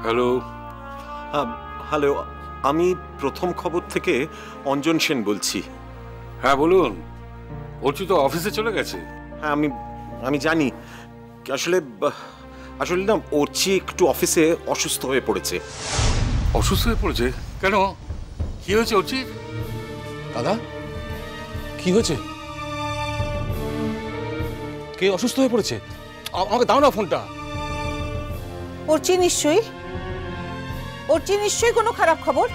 Hello. Hello, আমি প্রথম খবর থেকে অঞ্জন সেন বলছি। হ্যাঁ বলুন। অর্চি তো অফিসে চলে গেছে। হ্যাঁ, আমি জানি। আসলে আসলে না, অর্চি একটু অফিসে অসুস্থ হয়ে পড়েছে। অসুস্থ হয়ে পড়েছে? কেন, কি হয়েছে অর্চির? দাদা, কি হয়েছে? কে অসুস্থ হয়ে পড়েছে? আমাকে দাও না ফোনটা। অর্চি নিশ্চয়ই কোনো খারাপ খবর।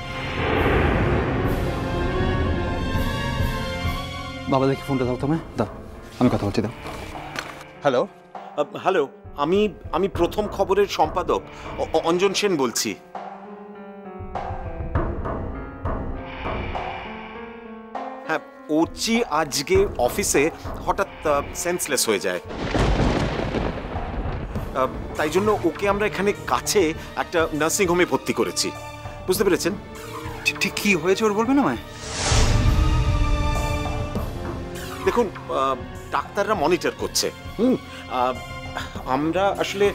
বাবা দেখি ফোনটা দাও, তোমায় দাও, আমি কথা বলছি, দাও। হ্যালো হ্যালো, আমি প্রথম খবরের সম্পাদক অঞ্জন সেন বলছি। হ্যাঁ, অর্চি আজকে অফিসে হঠাৎ সেন্সলেস হয়ে যায়। তাই জন্য ওকে আমরা এখানে কাছে একটা নার্সিং হোমে ভর্তি করেছি। বুঝতে পেরেছেন? ঠিক কি হয়েছে ওর বলবেন আমায়? দেখুন, ডাক্তাররা মনিটর করছে। আমরা আসলে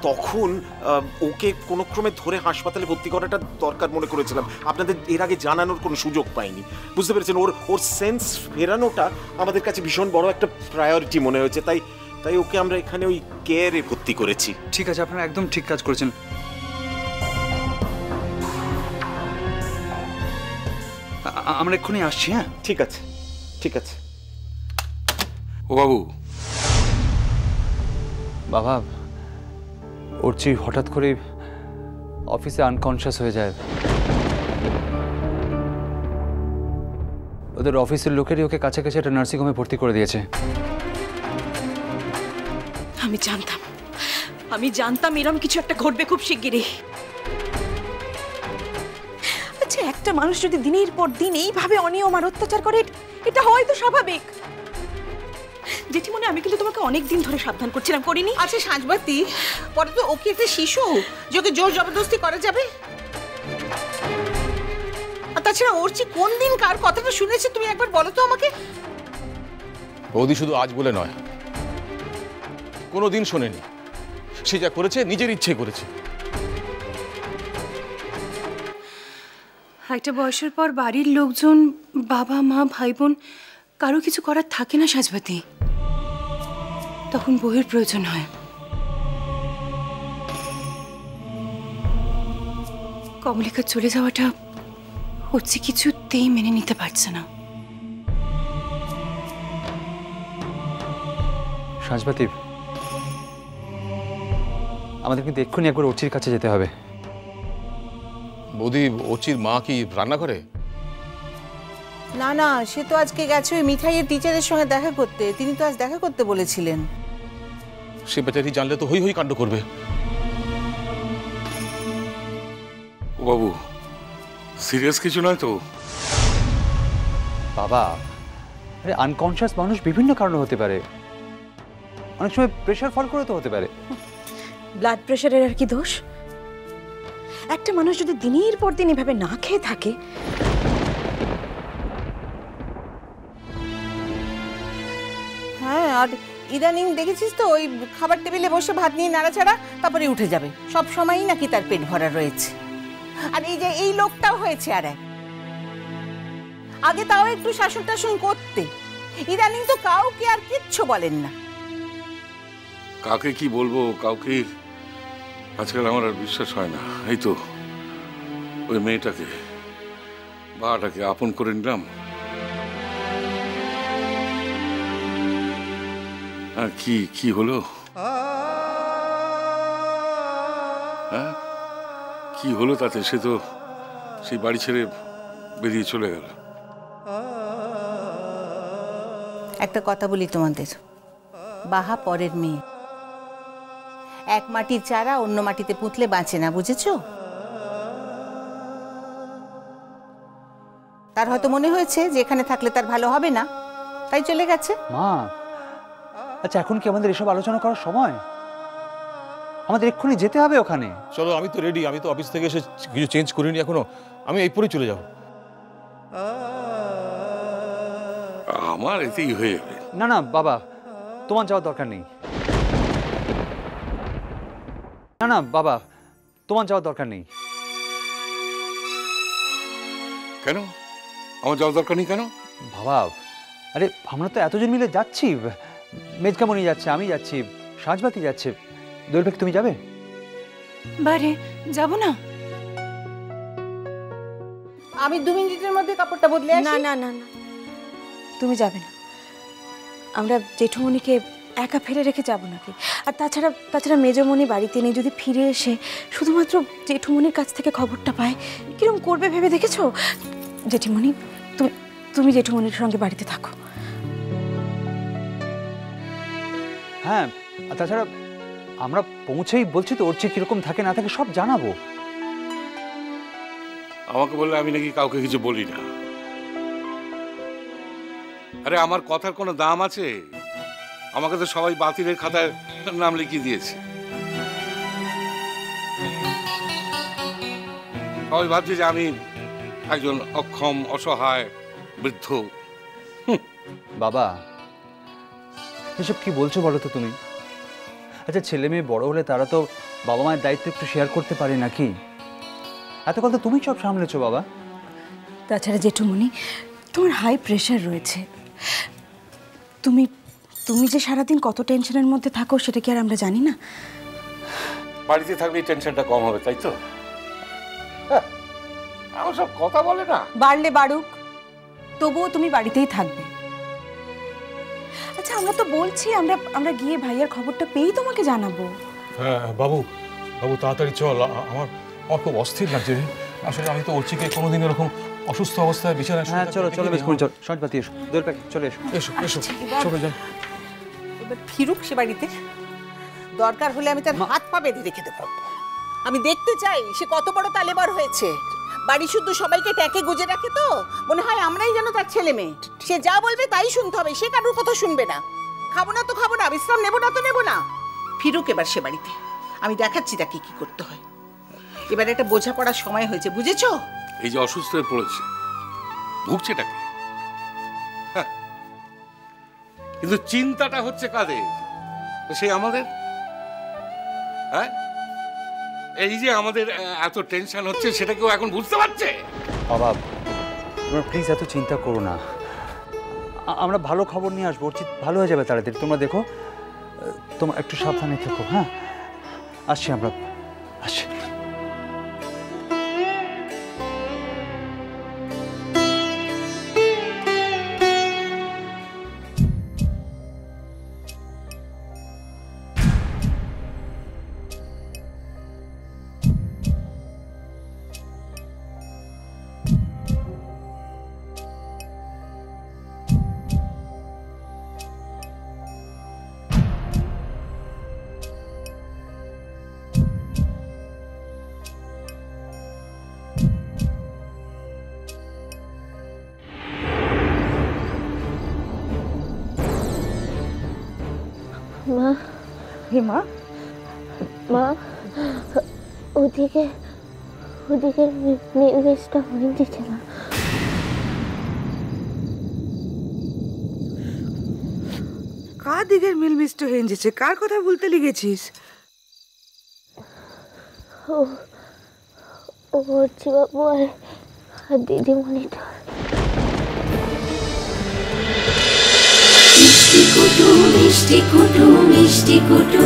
তখন ওকে কোনো ক্রমে ধরে হাসপাতালে ভর্তি করাটা দরকার মনে করেছিলাম। আপনাদের এর আগে জানানোর কোনো সুযোগ পাইনি। বুঝতে পেরেছেন? ওর সেন্স ফেরানোটা আমাদের কাছে ভীষণ বড় একটা প্রায়োরিটি মনে হয়েছে। তাই ওকে আমরা এখানে ওই কেয়ারে ভর্তি করেছি। ঠিক আছে, আপনারা একদম ঠিক কাজ করেছেন। আমরা এক্ষুনি আসছি। হ্যাঁ, ঠিক আছে, ঠিক আছে। ও বাবু। বাবা, অর্চি হঠাৎ করে অফিসে আনকনশিয়াস হয়ে যায়। ওদের অফিসের লোকেরই ওকে কাছে কাছে একটা নার্সিং হোমে ভর্তি করে দিয়েছে। আমি জানতাম এরকম কিছু একটা ঘটবে খুব শিগগিরই। আচ্ছা, একটা মানুষ যদি দিনের পর দিন এইভাবে অনিয়ম আর অত্যাচার করে, এটা হয়তো স্বাভাবিক। জেঠিমনি, আমি কিন্তু তোমাকে অনেক দিন ধরে সাবধান করছিলাম, করিনি? আচ্ছা সাজবাতি, পরে তো ওকে একটা শিশু, যে ওকে জোর জবরদস্তি করা যাবে? আর তাছাড়া অর্চি কোন দিন কার কথাটা শুনেছে তুমি একবার বলো তো আমাকে। বৌদি শুধু আজ বলে নয়, কোনোদিন শোনেনি। সে যা করেছে নিজের ইচ্ছে করেছে। একটা বয়সের পর বাড়ির লোকজন, বাবা মা ভাই বোন, কারো কিছু করার থাকে না সাজবাতি। তখন বউয়ের প্রয়োজন হয়। কমলিকা চলে যাওয়াটা হচ্ছে কিছুতেই মেনে নিতে পারছে না। সাজবাতি, আমাদের কিন্তু এক্ষুনি একবার অর্চির কাছে যেতে হবে। বৌদি, অর্চির মা কি রান্না করে? না না, সে তো আজকে গেছে ওই মিঠাইয়ের টিচারের সঙ্গে দেখা করতে। তিনি তো আজ দেখা করতে বলেছিলেন। সে বেচারি জানলে তো হই হই কাণ্ড করবে। ও বাবু, সিরিয়াস কিছু নয় তো? বাবা, আরে আনকনশিয়াস মানুষ বিভিন্ন কারণে হতে পারে। অনেক সময় প্রেশার ফল করে তো হতে পারে। ব্লাড প্রেশারের আর কি দোষ? একটা মানুষ যদি দিনের পর দিন এভাবে না খেয়ে থাকে, হ্যাঁ, আর ইদানিং দেখেছিস তো ওই খাবার টেবিলে বসে ভাত নিয়ে নাড়াচাড়া, তারপরে উঠে যাবে। সব সময়ই নাকি তার পেট ভরা রয়েছে। আর এই যে এই লোকটাও হয়েছে আর এক। আগে তাও একটু শাসন টাসন করতে, ইদানিং তো কাউকে আর কিচ্ছু বলেন না। কাকে কি বলবো, কাউকে আজকাল আমার আর বিশ্বাস হয় না। এই তো ওই মেয়েটাকে, বাটাকে আপন করে নিলাম। আর কি হলো? হ্যাঁ, কি হলো তাতে? সে তো সেই বাড়ি ছেড়ে বেরিয়ে চলে গেল। একটা কথা বলি তোমাদের, বাহা পরের মেয়ে। এক মাটির চারা অন্য মাটিতে পুঁতলে বাঁচে না, বুঝেছো? তার হয়তো মনে হয়েছে যে এখানে থাকলে তার ভালো হবে না, তাই চলে গেছে। মা, আচ্ছা এখন কি আমাদের এসব আলোচনা করার সময়? আমাদের এক্ষুনি যেতে হবে ওখানে। চলো, আমি তো রেডি। আমি তো অফিস থেকে এসে কিছু চেঞ্জ করিনি এখনো। আমি এই পরেই চলে যাব। আমার এতেই হয়ে যাবে। না না বাবা, তোমার যাওয়ার দরকার নেই। না না বাবা, তোমার যাওয়ার দরকার নেই। কেন আমার যাওয়ার দরকার নেই কেন? বাবা, আরে আমরা তো এতজন মিলে যাচ্ছি। মেজকামণি যাচ্ছে, আমি যাচ্ছি, সাজবাতি যাচ্ছে। দোয়েল ভাই, তুমি যাবে? বারে যাব না। আমি 2 মিনিটের মধ্যে কাপড়টা বদলে আসি। না না না না, তুমি যাবে না। আমরা জেঠুমণিকে একা ফেলে রেখে যাব নাকি? আর তাছাড়া মেজমণি বাড়িতে নেই, যদি ফিরে এসে শুধুমাত্র জেঠুমণির কাছ থেকে খবরটা পায়, কিরম করবে ভেবে দেখেছো? জেঠিমণি, তুমি জেঠুমণির সঙ্গে বাড়িতে থাকো। হ্যাঁ, আর তাছাড়া আমরা পৌঁছেই বলছি তো, ওর চেয়ে কিরকম থাকে না থাকে সব জানাবো। আমাকে বললে আমি নাকি কাউকে কিছু বলি না। আরে আমার কথার কোনো দাম আছে? আমাকে তো সবাই বাতিলের খাতায় নাম লিখিয়ে দিয়েছে। সবাই ভাবছে যে আমি একজন অক্ষম, অসহায় বৃদ্ধ। বাবা, এসব কি বলছো বলো তো তুমি? আচ্ছা, ছেলে মেয়ে বড় হলে তারা তো বাবা মায়ের দায়িত্ব একটু শেয়ার করতে পারে নাকি? এতকাল তো তুমি সব সামলেছো বাবা। তাছাড়া জেঠুমণি, তোমার হাই প্রেশার রয়েছে। তুমি যে সারাদিন কত টেনশনের মধ্যে থাকো সেটা কি আর আমরা জানি না? বাড়িতে থাকলে টেনশনটা কম হবে, তাই তো? আমার সব কথা বলে না। বাড়লে বাড়ুক, তবুও তুমি বাড়িতেই থাকবে। আচ্ছা, আমরা তো বলছি আমরা গিয়ে ভাইয়ার খবরটা পেয়েই তোমাকে জানাবো। হ্যাঁ বাবু, তাড়াতাড়ি চল। আমার খুব অস্থির লাগছে রে। আসলে আমি তো অর্চিকে কোনোদিন এরকম অসুস্থ অবস্থায় বিছানায়। হ্যাঁ, চলো চলো, বেশ করে চল। সাজবাতি এসো, দোয়েল ভাই চলে এসো। এসো চলে যাই। এবার ফিরুক সে বাড়িতে, দরকার হলে আমি তার হাত পা বেঁধে রেখে দেবো। আমি দেখতে চাই সে কত বড় তালেবার হয়েছে। বাড়ি শুদ্ধ সবাইকে ট্যাকে গুজে রাখে, তো মনে হয় আমরাই যেন তার ছেলে মেয়ে। সে যা বলবে তাই শুনতে হবে, সে কারোর কথা শুনবে না। খাবো না তো খাবো না, বিশ্রাম নেবো না তো নেবো না। ফিরুক এবার সে বাড়িতে, আমি দেখাচ্ছি তাকে কি করতে হয়। এবার একটা বোঝাপড়ার সময় হয়েছে, বুঝেছো? এই যে অসুস্থ হয়ে পড়েছে, ভুগছেটাকে, কিন্তু চিন্তাটা হচ্ছে কাদের? সে আমাদের। হ্যাঁ, এই যে আমাদের এত টেনশন হচ্ছে, সেটা কেউ এখন বুঝতে পারছে? বাবা, তোমরা প্লিজ এত চিন্তা করো না। আমরা ভালো খবর নিয়ে আসবো, উচিত ভালো হয়ে যাবে তাড়াতাড়ি। তোমরা দেখো, তোমরা একটু সাবধানে থেকো। হ্যাঁ, আসছি আমরা, আসছি। মা, হে মা, মা, ওদিকে মিলমিশটা হয়ে দিচ্ছে না। কার দিকের মিলমিষ্ট হয়ে যেছে? কার কথা বলতে লেগেছিস? ও বাবু আর দিদিমণিটা। মিষ্টি কুটু মিষ্টি কুটু মিষ্টি কুটু।